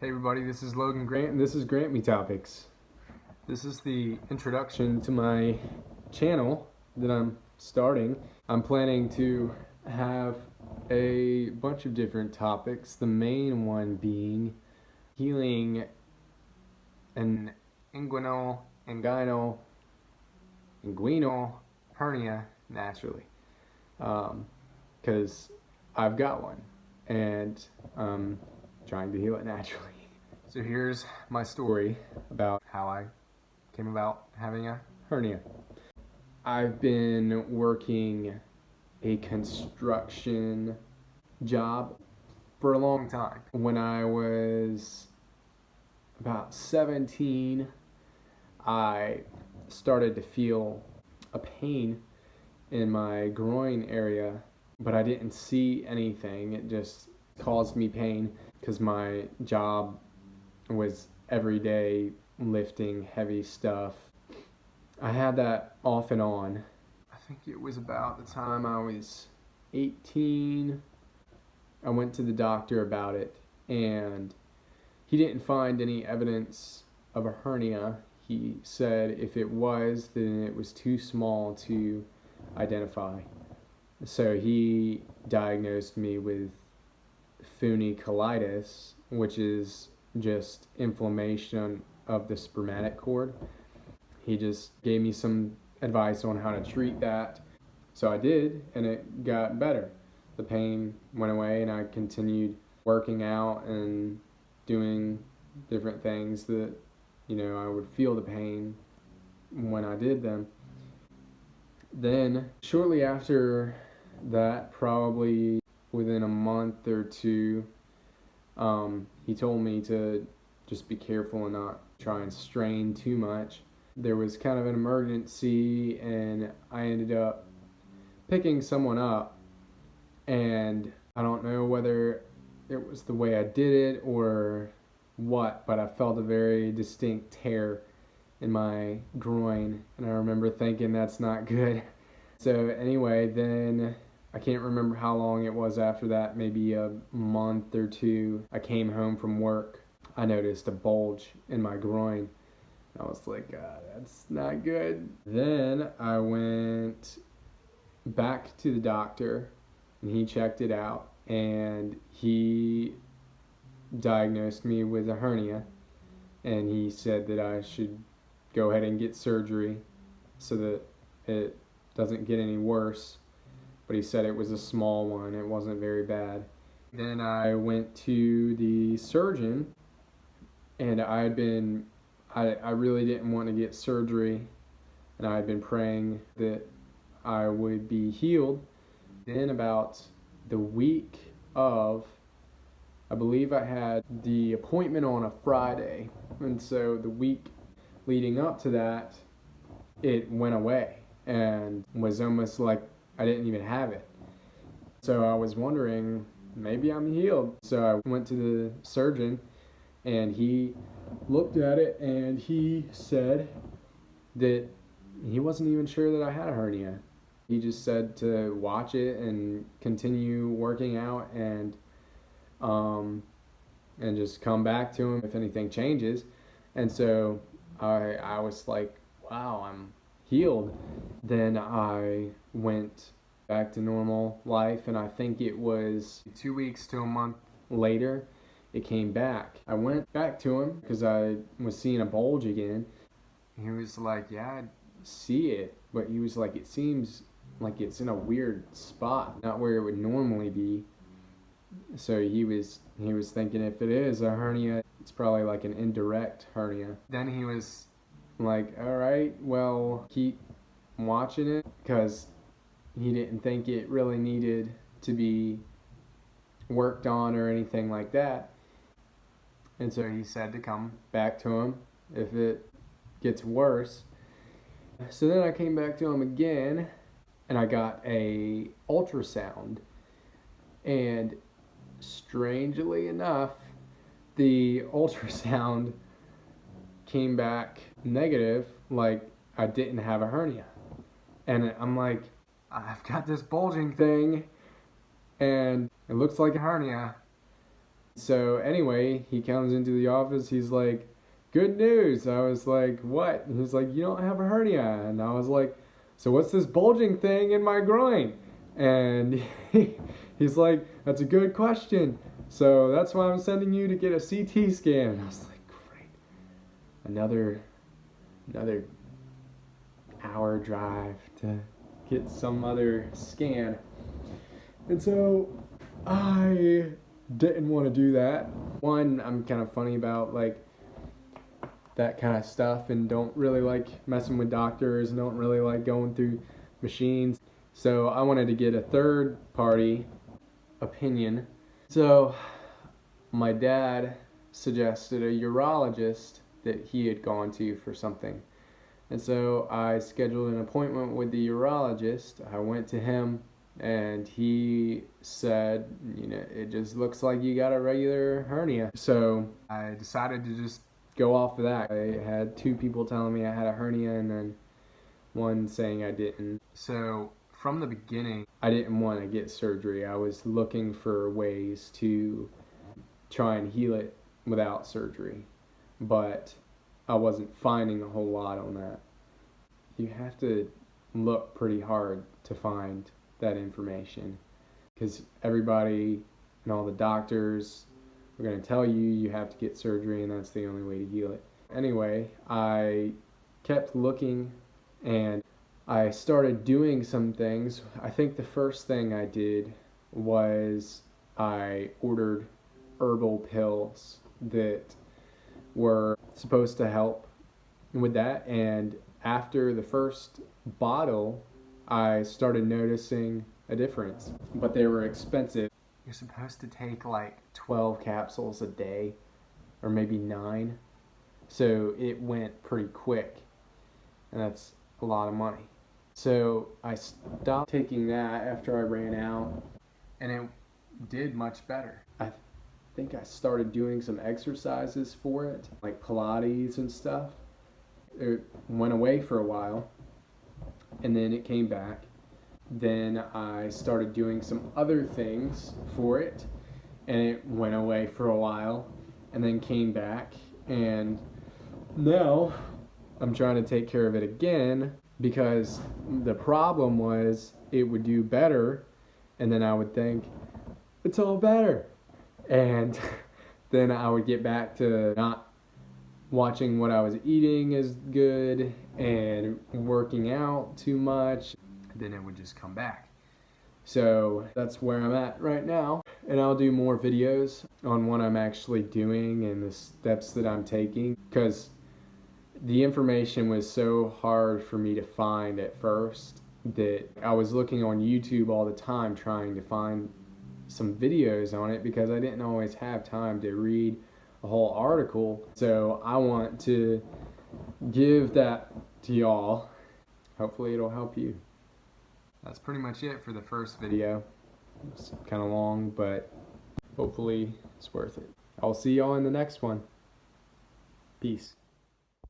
Hey everybody, this is Logan Grant and this is GrantMeTopics. This is the introduction to my channel that I'm starting. I'm planning to have a bunch of different topics, the main one being healing an inguinal hernia naturally. Because I've got one and I'm trying to heal it naturally. So here's my story about how I came about having a hernia. I've been working a construction job for a long time. When I was about 17, I started to feel a pain in my groin area, but I didn't see anything. It just caused me pain because my job was every day lifting heavy stuff. I had that off and on. I think it was about the time I was 18. I went to the doctor about it and he didn't find any evidence of a hernia. He said if it was, then it was too small to identify. So he diagnosed me with funiculatus, which is just inflammation of the spermatic cord. He just gave me some advice on how to treat that. So I did, and it got better. The pain went away, and I continued working out and doing different things that, I would feel the pain when I did them. Then, shortly after that, probably within a month or two, he told me to just be careful and not try and strain too much. There was kind of an emergency and I ended up picking someone up, and I don't know whether it was the way I did it or what, but I felt a very distinct tear in my groin, and I remember thinking that's not good. So anyway, then I can't remember how long it was after that, maybe a month or two. I came home from work. I noticed a bulge in my groin. I was like, that's not good. Then I went back to the doctor and he checked it out and he diagnosed me with a hernia, and he said that I should go ahead and get surgery so that it doesn't get any worse. But he said it was a small one, it wasn't very bad. Then I went to the surgeon, and I really didn't want to get surgery, and I had been praying that I would be healed. Then about the week of, I believe I had the appointment on a Friday, and so the week leading up to that, it went away and was almost like I didn't even have it. So I was wondering, maybe I'm healed. So I went to the surgeon and he looked at it and he said that he wasn't even sure that I had a hernia. He just said to watch it and continue working out and just come back to him if anything changes. And so I was like, wow, I'm healed. Then I went back to normal life, and I think it was 2 weeks to a month later it came back. I went back to him because I was seeing a bulge again. He was like, yeah, I see it, but he was like, it seems like it's in a weird spot, not where it would normally be. So he was thinking if it is a hernia, it's probably like an indirect hernia. Then he was like, all right, well, keep watching it, because he didn't think it really needed to be worked on or anything like that. And so he said to come back to him if it gets worse. So then I came back to him again and I got a ultrasound, and strangely enough, the ultrasound came back negative, like I didn't have a hernia. And I'm like, I've got this bulging thing and it looks like a hernia, So anyway, he comes into the office, he's like, good news. I was like, what? And he's like, you don't have a hernia. And I was like, so what's this bulging thing in my groin? And he's like, that's a good question. So that's why I'm sending you to get a CT scan. And I was like, great. Another hour drive to get some other scan. And so I didn't want to do that. One, I'm kind of funny about like that kind of stuff and don't really like messing with doctors and don't really like going through machines. So I wanted to get a third party opinion. So my dad suggested a urologist that he had gone to for something. And so I scheduled an appointment with the urologist. I went to him and he said, you know, it just looks like you got a regular hernia. So I decided to just go off of that. I had 2 people telling me I had a hernia and then one saying I didn't. So from the beginning, I didn't want to get surgery. I was looking for ways to try and heal it without surgery, but I wasn't finding a whole lot on that. You have to look pretty hard to find that information because everybody and all the doctors are going to tell you you have to get surgery and that's the only way to heal it. Anyway, I kept looking and I started doing some things. I think the first thing I did was I ordered herbal pills that were supposed to help with that, and after the first bottle I started noticing a difference, but they were expensive. You're supposed to take like 12 capsules a day or maybe 9, so it went pretty quick and that's a lot of money. So I stopped taking that after I ran out and it did much better. I think I started doing some exercises for it, like Pilates and stuff. It went away for a while and then it came back. Then I started doing some other things for it and it went away for a while and then came back, and now I'm trying to take care of it again because the problem was it would do better and then I would think it's all better, and then I would get back to not watching what I was eating as good and working out too much, then it would just come back. So that's where I'm at right now, and I'll do more videos on what I'm actually doing and the steps that I'm taking, because the information was so hard for me to find at first that I was looking on YouTube all the time trying to find some videos on it because I didn't always have time to read a whole article. So I want to give that to y'all. Hopefully it'll help you. That's pretty much it for the first video. It's kind of long, but hopefully it's worth it. I'll see y'all in the next one. Peace.